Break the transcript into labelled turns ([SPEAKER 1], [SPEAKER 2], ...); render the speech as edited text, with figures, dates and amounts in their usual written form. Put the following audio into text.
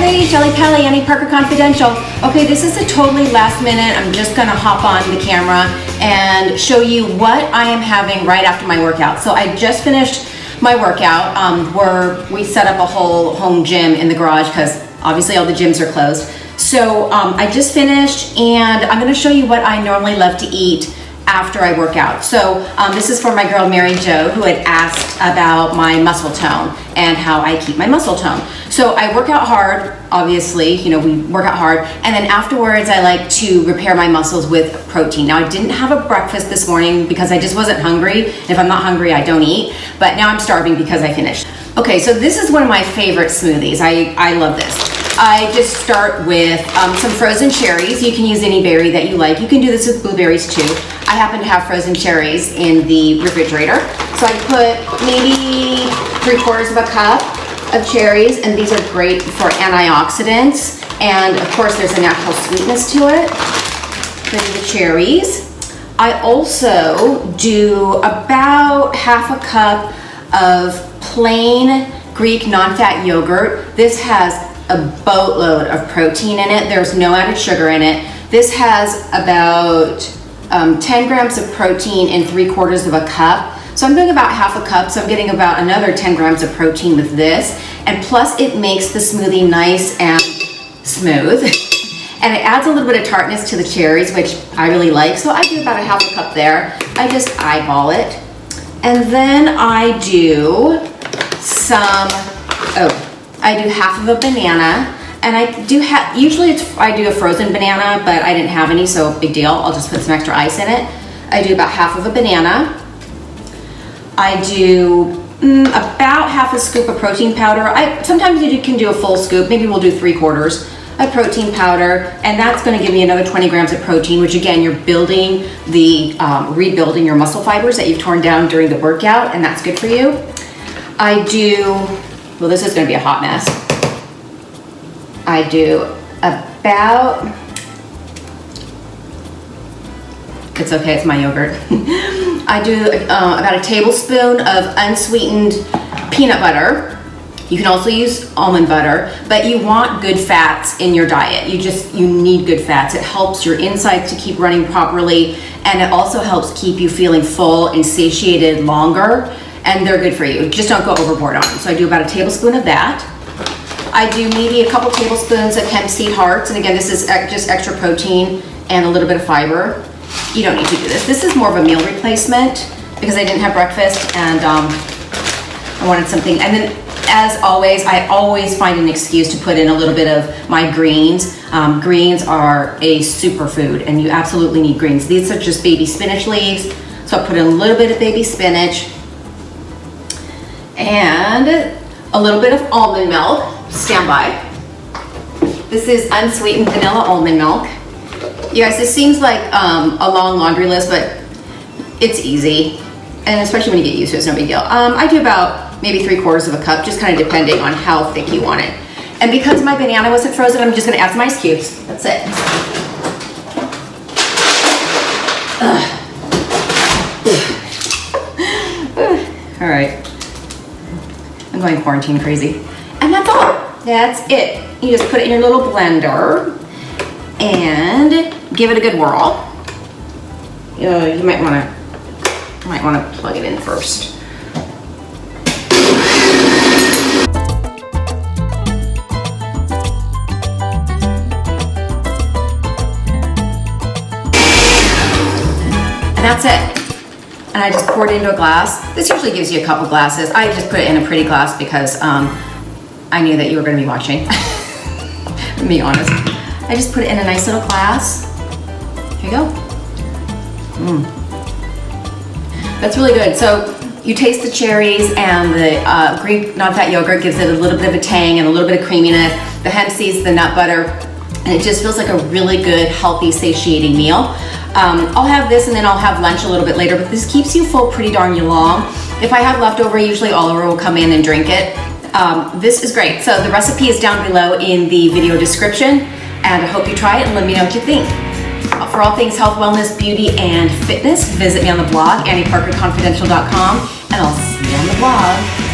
[SPEAKER 1] Hey, Shelli, Pelly, Parker Confidential. Okay, this is a totally last minute. I'm just gonna hop on the camera and show you what I am having right after my workout. So I just finished my workout where we set up a whole home gym in the garage because obviously all the gyms are closed. So I just finished and I'm gonna show you what I normally love to eat after I work out. So this is for my girl Mary Jo, who had asked about my muscle tone and how I keep my muscle tone. So I work out hard, obviously, you know, we work out hard, and then afterwards I like to repair my muscles with protein. Now I didn't have a breakfast this morning because I just wasn't hungry. If I'm not hungry, I don't eat, but now I'm starving because I finished. Okay, so this is one of my favorite smoothies. I love this. I just start with some frozen cherries. You can use any berry that you like. You can do this with blueberries too. I happen to have frozen cherries in the refrigerator. So I put maybe 3/4 of a cup of cherries, and these are great for antioxidants. And of course there's a natural sweetness to it. Put in the cherries. I also do about half a cup of plain Greek non-fat yogurt. This has a boatload of protein in it. There's no added sugar in it. This has about 10 grams of protein in 3/4 of a cup. So I'm doing about half a cup, so I'm getting about another 10 grams of protein with this. And plus it makes the smoothie nice and smooth. And it adds a little bit of tartness to the cherries, which I really like. So I do about a half a cup there. I just eyeball it. And then I do I do half of a banana, and I do usually I do a frozen banana, but I didn't have any, so big deal. I'll just put some extra ice in it. I do about half of a banana. I do about half a scoop of protein powder. Sometimes you can do a full scoop. Maybe we'll do 3/4 of protein powder, and that's going to give me another 20 grams of protein, which again, you're building the rebuilding your muscle fibers that you've torn down during the workout, and that's good for you. I do, well, this is going to be a hot mess. I do about, it's okay, it's my yogurt. I do about a tablespoon of unsweetened peanut butter. You can also use almond butter, but you want good fats in your diet. You need good fats. It helps your insides to keep running properly, and it also helps keep you feeling full and satiated longer, and they're good for you. Just don't go overboard on them. So I do about a tablespoon of that. I do maybe a couple tablespoons of hemp seed hearts, and again, this is just extra protein and a little bit of fiber. You don't need to do this. This is more of a meal replacement because I didn't have breakfast and I wanted something. And then, as always, I always find an excuse to put in a little bit of my greens. Greens are a superfood, and you absolutely need greens. These are just baby spinach leaves, so I put in a little bit of baby spinach and a little bit of almond milk. Stand by. This is unsweetened vanilla almond milk. You guys, this seems like a long laundry list, but it's easy, and especially when you get used to it, it's no big deal. I do about maybe 3/4 of a cup, just kind of depending on how thick you want it. And because my banana wasn't frozen, I'm just gonna add some ice cubes. That's it. All right. I'm going quarantine crazy. And that's all. That's it. You just put it in your little blender and give it a good whirl. You might want to plug it in first. And that's it. And I just poured it into a glass. This usually gives you a couple glasses. I just put it in a pretty glass because I knew that you were going to be watching. To be honest. I just put it in a nice little glass. Here you go. That's really good. So you taste the cherries, and the Greek non-fat yogurt gives it a little bit of a tang and a little bit of creaminess. The hemp seeds, the nut butter, and it just feels like a really good, healthy, satiating meal. I'll have this and then I'll have lunch a little bit later, but this keeps you full pretty darn long. If I have leftover, usually Oliver will come in and drink it. This is great. So the recipe is down below in the video description, and I hope you try it and let me know what you think. For all things health, wellness, beauty, and fitness, visit me on the blog, antiparkerconfidential.com, and I'll see you on the blog.